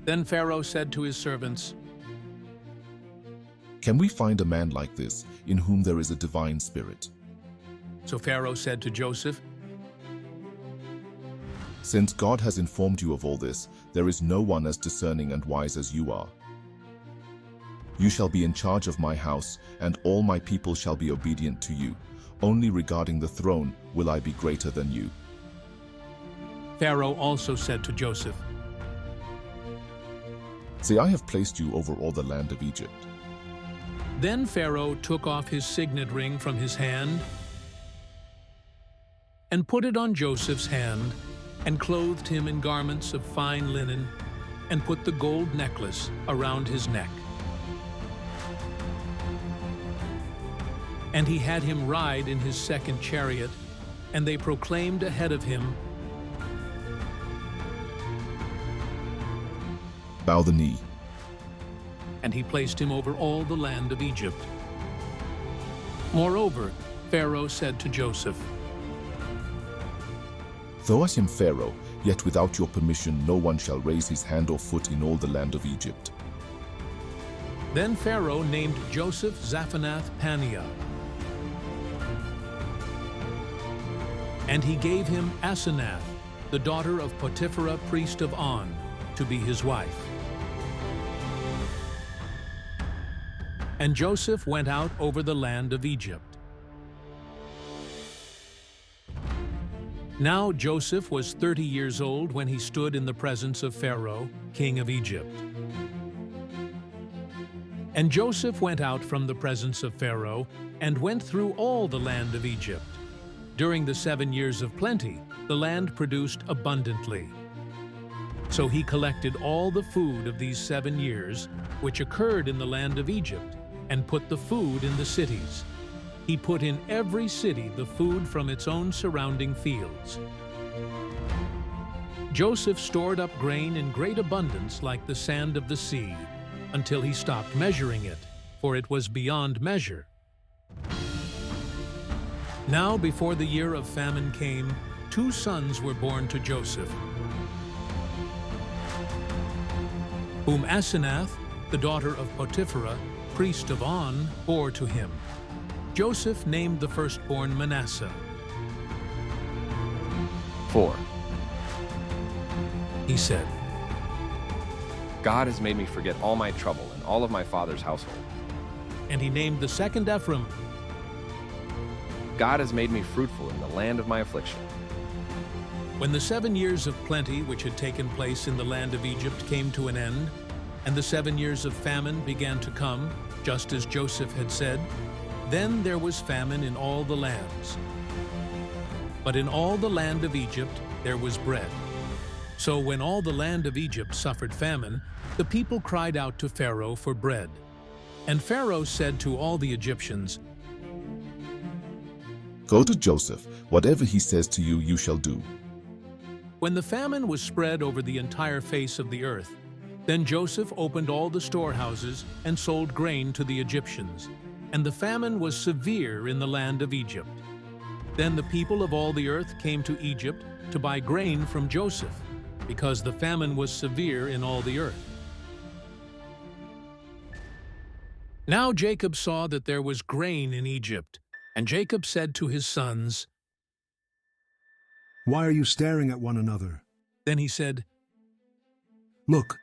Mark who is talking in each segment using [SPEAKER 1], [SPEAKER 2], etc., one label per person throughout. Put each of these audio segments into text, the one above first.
[SPEAKER 1] Then Pharaoh said to his servants,
[SPEAKER 2] Can we find a man like this, in whom there is a divine spirit?
[SPEAKER 1] So Pharaoh said to Joseph,
[SPEAKER 2] Since God has informed you of all this, there is no one as discerning and wise as you are. You shall be in charge of my house, and all my people shall be obedient to you. Only regarding the throne will I be greater than you.
[SPEAKER 1] Pharaoh also said to Joseph,
[SPEAKER 2] See, I have placed you over all the land of Egypt.
[SPEAKER 1] Then Pharaoh took off his signet ring from his hand and put it on Joseph's hand, and clothed him in garments of fine linen, and put the gold necklace around his neck. And he had him ride in his second chariot, and they proclaimed ahead of him,
[SPEAKER 2] Bow the knee.
[SPEAKER 1] and he placed him over all the land of Egypt. Moreover, Pharaoh said to Joseph,
[SPEAKER 2] Though I am Pharaoh, yet without your permission no one shall raise his hand or foot in all the land of Egypt.
[SPEAKER 1] Then Pharaoh named Joseph Zaphanath-Paneah, and he gave him Asenath, the daughter of Potiphera, priest of On, to be his wife. And Joseph went out over the land of Egypt. Now Joseph was 30 years old when he stood in the presence of Pharaoh, king of Egypt. And Joseph went out from the presence of Pharaoh and went through all the land of Egypt. During the 7 years of plenty, the land produced abundantly. So he collected all the food of these 7 years, which occurred in the land of Egypt, and put the food in the cities. He put in every city the food from its own surrounding fields. Joseph stored up grain in great abundance like the sand of the sea, until he stopped measuring it, for it was beyond measure. Now before the year of famine came, 2 sons were born to Joseph, whom Asenath, the daughter of Potiphera, priest of On, bore to him. Joseph named the firstborn Manasseh.
[SPEAKER 3] For
[SPEAKER 1] He said,
[SPEAKER 3] God has made me forget all my trouble and all of my father's household.
[SPEAKER 1] and he named the second Ephraim.
[SPEAKER 3] God has made me fruitful in the land of my affliction.
[SPEAKER 1] When the 7 years of plenty which had taken place in the land of Egypt came to an end, and the 7 years of famine began to come, just as Joseph had said, then there was famine in all the lands. But in all the land of Egypt there was bread. So when all the land of Egypt suffered famine, the people cried out to Pharaoh for bread. And Pharaoh said to all the Egyptians,
[SPEAKER 2] Go to Joseph. Whatever he says to you, you shall do.
[SPEAKER 1] When the famine was spread over the entire face of the earth, then Joseph opened all the storehouses and sold grain to the Egyptians, and the famine was severe in the land of Egypt. Then the people of all the earth came to Egypt to buy grain from Joseph, because the famine was severe in all the earth. Now Jacob saw that there was grain in Egypt, and Jacob said to his sons,
[SPEAKER 4] Why are you staring at one another?
[SPEAKER 1] Then he said,
[SPEAKER 4] Look,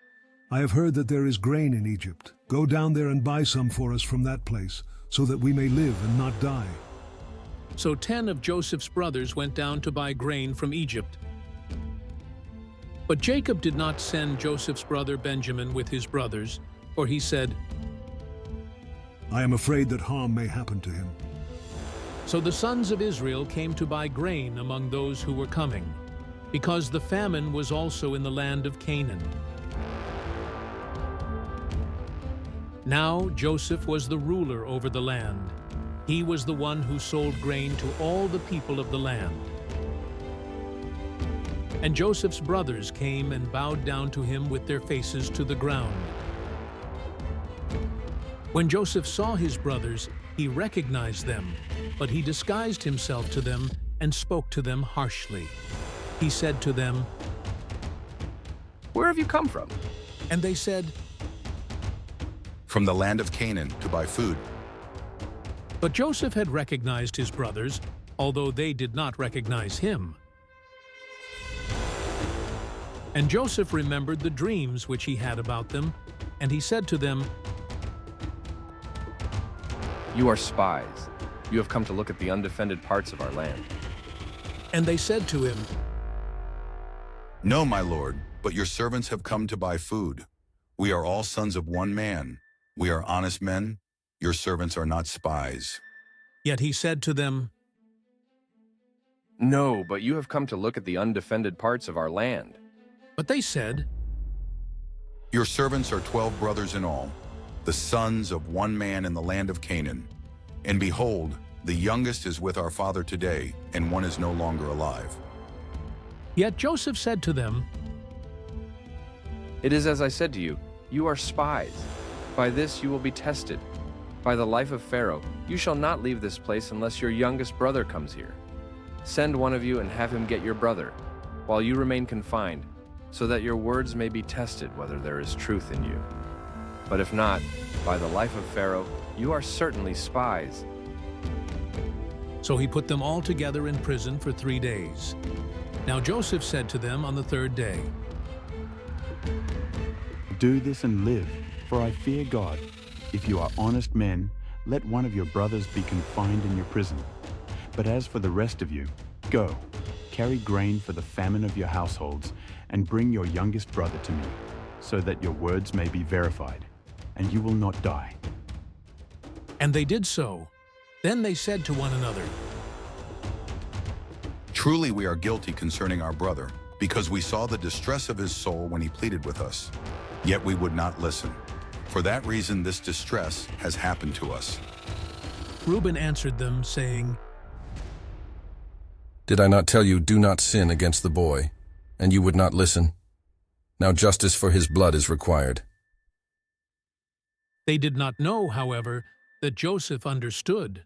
[SPEAKER 4] I have heard that there is grain in Egypt. Go down there and buy some for us from that place, so that we may live and not die.
[SPEAKER 1] So 10 of Joseph's brothers went down to buy grain from Egypt. But Jacob did not send Joseph's brother Benjamin with his brothers, for he said,
[SPEAKER 4] I am afraid that harm may happen to him.
[SPEAKER 1] So the sons of Israel came to buy grain among those who were coming, because the famine was also in the land of Canaan. Now Joseph was the ruler over the land. He was the one who sold grain to all the people of the land. And Joseph's brothers came and bowed down to him with their faces to the ground. When Joseph saw his brothers, he recognized them, but he disguised himself to them and spoke to them harshly. He said to them,
[SPEAKER 3] Where have you come from?
[SPEAKER 1] And they said,
[SPEAKER 5] From the land of Canaan to buy food.
[SPEAKER 1] but Joseph had recognized his brothers, although they did not recognize him. And Joseph remembered the dreams which he had about them, and he said to them,
[SPEAKER 3] You are spies. You have come to look at the undefended parts of our land.
[SPEAKER 1] and they said to him,
[SPEAKER 5] No, my lord, but your servants have come to buy food. We are all sons of one man. We are honest men. Your servants are not spies.
[SPEAKER 1] Yet he said to them,
[SPEAKER 3] No, but you have come to look at the undefended parts of our land.
[SPEAKER 1] but they said,
[SPEAKER 5] Your servants are 12 brothers in all, the sons of one man in the land of Canaan. And behold, the youngest is with our father today, and one is no longer alive.
[SPEAKER 1] Yet Joseph said to them,
[SPEAKER 3] It is as I said to you, you are spies. By this you will be tested. By the life of Pharaoh, you shall not leave this place unless your youngest brother comes here. Send one of you and have him get your brother, while you remain confined, so that your words may be tested whether there is truth in you. But if not, by the life of Pharaoh, you are certainly spies.
[SPEAKER 1] So he put them all together in prison for 3 days. Now Joseph said to them on the 3rd day,
[SPEAKER 6] Do this and live, for I fear God. If you are honest men, let one of your brothers be confined in your prison. But as for the rest of you, go, carry grain for the famine of your households, and bring your youngest brother to me, so that your words may be verified, and you will not die.
[SPEAKER 1] and they did so. Then they said to one another,
[SPEAKER 5] Truly we are guilty concerning our brother, because we saw the distress of his soul when he pleaded with us. Yet we would not listen. For that reason this distress has happened to us.
[SPEAKER 1] Reuben answered them, saying,
[SPEAKER 7] Did I not tell you, do not sin against the boy, and you would not listen? Now justice for his blood is required.
[SPEAKER 1] They did not know, however, that Joseph understood,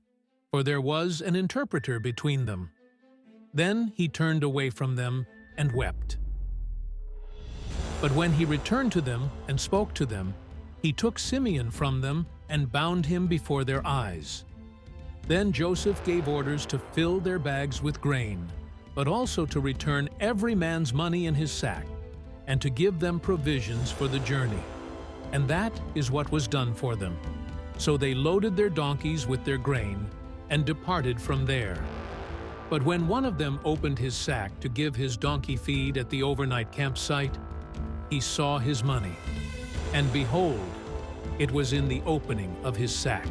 [SPEAKER 1] for there was an interpreter between them. Then he turned away from them and wept. But when he returned to them and spoke to them, he took Simeon from them and bound him before their eyes. Then Joseph gave orders to fill their bags with grain, but also to return every man's money in his sack, and to give them provisions for the journey. And that is what was done for them. So they loaded their donkeys with their grain and departed from there. But when one of them opened his sack to give his donkey feed at the overnight campsite, he saw his money, and behold, it was in the opening of his sack.